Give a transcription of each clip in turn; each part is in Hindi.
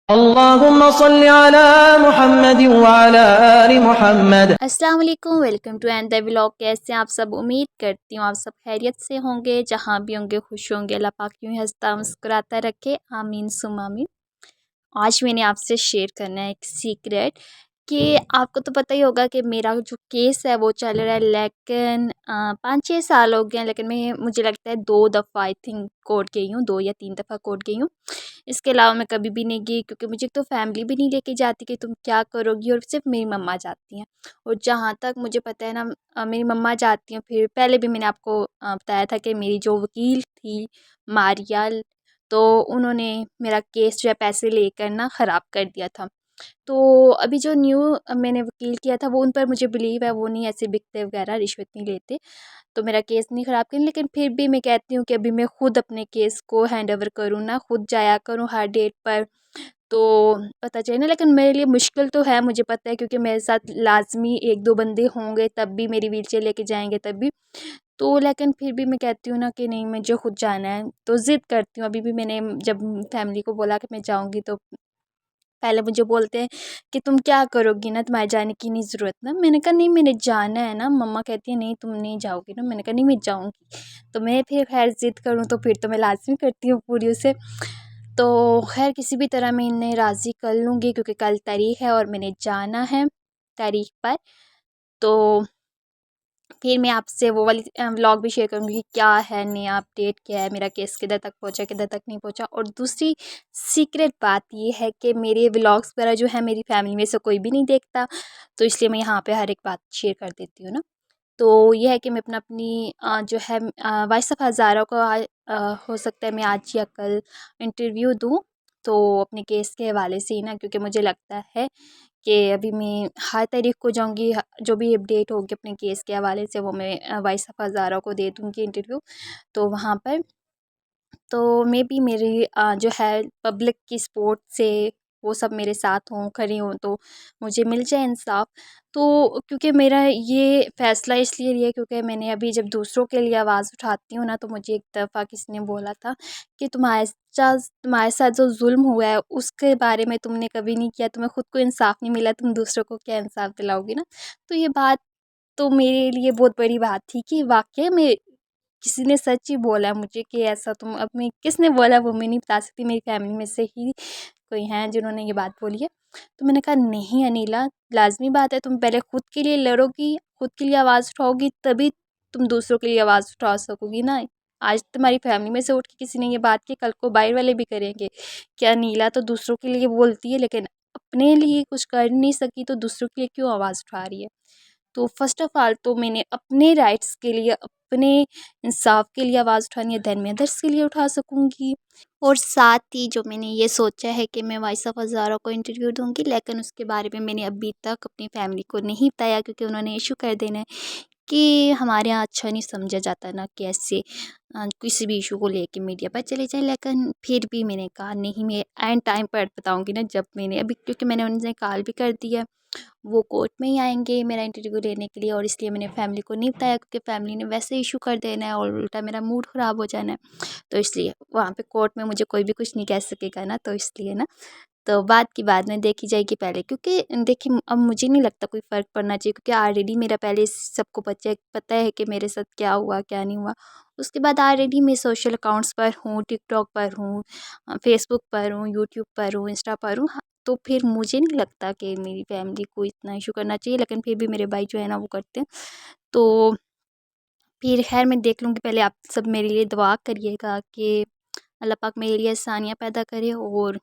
अल्लाहुम्मा सल्लि अला मुहम्मद व अला आलि मुहम्मद। अस्सलाम वालेकुम, welcome to and the vlog. कैसे हैं आप सब? उम्मीद करती हूँ आप सब खैरियत से होंगे, जहाँ भी होंगे खुश होंगे। अल्लाह पाक यूँ ही हंसता मुस्कुराता रखे, आमीन सुम आमीन। आज मैंने आपसे शेयर करना है एक सीक्रेट कि आपको तो पता ही होगा कि मेरा जो केस है वो चल रहा है, लेकिन 5-6 साल हो गए हैं, लेकिन मैं मुझे लगता है 2 दफ़ा आई थिंक कोर्ट गई हूँ, 2 या 3 दफ़ा कोर्ट गई हूँ। इसके अलावा मैं कभी भी नहीं गई, क्योंकि मुझे तो फैमिली भी नहीं लेके जाती कि तुम क्या करोगी, और सिर्फ मेरी मम्मा जाती हैं। और जहाँ तक मुझे पता है ना, मेरी मम्मा जाती हैं। फिर पहले भी मैंने आपको बताया था कि मेरी जो वकील थी मारिया, तो उन्होंने मेरा केस जो है पैसे लेकर ना ख़राब कर दिया था। तो अभी जो न्यू मैंने वकील किया था वो उन पर मुझे बिलीव है, वो नहीं ऐसे बिकते वगैरह, रिश्वत नहीं लेते, तो मेरा केस नहीं ख़राब करें। लेकिन फिर भी मैं कहती हूँ कि अभी मैं खुद अपने केस को हैंड ओवर करूँ ना, खुद जाया करूँ हर डेट पर, तो पता चले ना। लेकिन मेरे लिए मुश्किल तो है, मुझे पता है, क्योंकि मेरे साथ लाजमी 1-2 बंदे होंगे तब भी, मेरी व्हीलचेयर लेके जाएंगे तब भी। तो लेकिन फिर भी मैं कहती हूँ ना कि नहीं, मुझे खुद जाना है, तो ज़िद करती हूँ। अभी भी मैंने जब फैमिली को बोला कि मैं जाऊँगी, तो पहले मुझे बोलते हैं कि तुम क्या करोगी ना, तुम्हारे जाने की नहीं ज़रूरत ना। मैंने कहा नहीं, मैंने जाना है ना। मम्मा कहती है नहीं तुम नहीं जाओगी ना। मैंने कहा नहीं, मैं जाऊँगी। तो मैं फिर खैर ज़िद करूँ तो फिर तो मैं लाज़मी करती हूँ पूरी उसे। तो खैर किसी भी तरह मैं इन्हें राज़ी कर लूँगी, क्योंकि कल तारीख़ है और मैंने जाना है तारीख़ पर। तो फिर मैं आपसे वो वाली व्लॉग भी शेयर करूँगी कि क्या है नया अपडेट, क्या है, मेरा केस किधर तक पहुँचा, किधर तक नहीं पहुँचा। और दूसरी सीक्रेट बात ये है कि मेरे व्लॉग्स वगैरह जो है मेरी फैमिली में से कोई भी नहीं देखता, तो इसलिए मैं यहाँ पे हर एक बात शेयर कर देती हूँ ना। तो ये है कि मैं अपनी जो है वॉइस ऑफ हज़ारा को हो सकता है मैं आज या कल इंटरव्यू दूँ, तो अपने केस के हवाले से ही ना, क्योंकि मुझे लगता है कि अभी मैं हर तारीख को जाऊँगी, जो भी अपडेट होगी अपने केस के हवाले से वो मैं वॉइस ऑफ हज़ारा को दे दूँगी इंटरव्यू। तो वहाँ पर तो मे बी मेरी जो है पब्लिक की सपोर्ट से वो सब मेरे साथ हों, खड़े हों, तो मुझे मिल जाए इंसाफ़। तो क्योंकि मेरा ये फ़ैसला इसलिए लिया, क्योंकि मैंने अभी जब दूसरों के लिए आवाज़ उठाती हूँ ना, तो मुझे एक दफ़ा किसी ने बोला था कि तुम्हारे साथ जो ज़ुल्म हुआ है उसके बारे में तुमने कभी नहीं किया, तुम्हें खुद को इंसाफ़ नहीं मिला, तुम दूसरों को क्या इंसाफ़ दिलाओगी ना। तो ये बात तो मेरे लिए बहुत बड़ी बात थी कि वाक़ई में किसी ने सच ही बोला मुझे कि ऐसा तुम, अब मैं किसने बोला वो मैं नहीं बता सकती, मेरी फैमिली में से ही कोई हैं जिन्होंने ये बात बोली है। तो मैंने कहा नहीं अनिला, लाज़मी बात है, तुम पहले खुद के लिए लड़ोगी, खुद के लिए आवाज़ उठाओगी, तभी तुम दूसरों के लिए आवाज़ उठा सकोगी ना। आज तुम्हारी फैमिली में से उठ के किसी ने ये बात की, कल को बाहर वाले भी करेंगे। क्या नीला तो दूसरों के लिए बोलती है, लेकिन अपने लिए कुछ कर नहीं सकी, तो दूसरों के लिए क्यों आवाज़ उठा रही है। तो फ़र्स्ट ऑफ़ ऑल तो मैंने अपने राइट्स के लिए, अपने इंसाफ़ के लिए आवाज़ उठानी है, देन मैं अदर्स के लिए उठा सकूँगी। और साथ ही जो मैंने ये सोचा है कि मैं वॉइस ऑफ हज़ारा को इंटरव्यू दूँगी, लेकिन उसके बारे में मैंने अभी तक अपनी फैमिली को नहीं बताया, क्योंकि उन्होंने इश्यू कर देना है कि हमारे यहाँ अच्छा नहीं समझा जाता ना कि ऐसे किसी भी इशू को लेके मीडिया पर चले जाए। लेकिन फिर भी मैंने कहा नहीं, मैं एंड टाइम पर बताऊँगी ना, जब मैंने अभी, क्योंकि मैंने उनसे कॉल भी कर दिया, वो कोर्ट में ही आएँगे मेरा इंटरव्यू लेने के लिए, और इसलिए मैंने फैमिली को नहीं बताया, क्योंकि फैमिली ने वैसे इश्यू कर देना है और उल्टा मेरा मूड ख़राब हो जाना है। तो इसलिए वहाँ पे कोर्ट में मुझे कोई भी कुछ नहीं कह सकेगा ना, तो इसलिए ना, तो बात की बाद में देखी जाएगी पहले, क्योंकि देखिए अब मुझे नहीं लगता कोई फ़र्क पड़ना चाहिए, क्योंकि ऑलरेडी मेरा पहले सबको पता है कि मेरे साथ क्या हुआ क्या नहीं हुआ। उसके बाद ऑलरेडी मैं सोशल अकाउंट्स पर हूँ, टिकटॉक पर हूँ, फेसबुक पर हूँ, यूट्यूब पर हूँ, इंस्टा पर हूँ। हाँ, तो फिर मुझे नहीं लगता कि मेरी फैमिली को इतना इशू करना चाहिए, लेकिन फिर भी मेरे भाई जो है ना वो करते हैं। तो फिर खैर मैं देख लूँगी, पहले आप सब मेरे लिए दुआ करिएगा कि अल्लाह पाक मेरे लिए आसानियाँ पैदा करे। और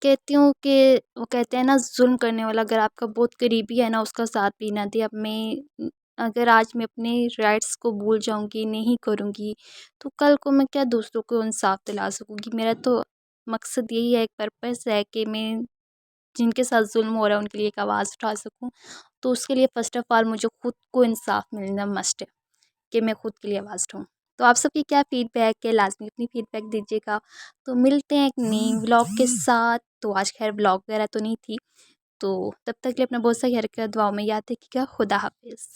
कहती हूँ कि वो कहते हैं ना, ज़ुल्म करने वाला अगर आपका बहुत करीबी है ना, उसका साथ भी ना दे। अब मैं अगर आज मैं अपने राइट्स को भूल जाऊँगी, नहीं करूँगी, तो कल को मैं क्या दूसरों को इंसाफ़ दिला सकूँगी। मेरा तो मकसद यही है, एक पर्पस है कि मैं जिनके साथ ज़ुल्म हो रहा है उनके लिए एक आवाज़ उठा सकूँ। तो उसके लिए फ़र्स्ट ऑफ़ ऑल मुझे खुद को इंसाफ़ मिलना मस्ट है, कि मैं खुद के लिए आवाज़ उठाऊँ। तो आप सबकी क्या फ़ीडबैक है, लाज़मी अपनी फ़ीडबैक दीजिएगा। तो मिलते हैं एक नई व्लॉग के साथ। तो आज ख़ैर व्लॉग वगैरह तो नहीं थी, तो तब तक के लिए अपना बहुत सा ख्याल रखिएगा, दुआओं में याद रखिएगा। खुदा हाफ़िज़।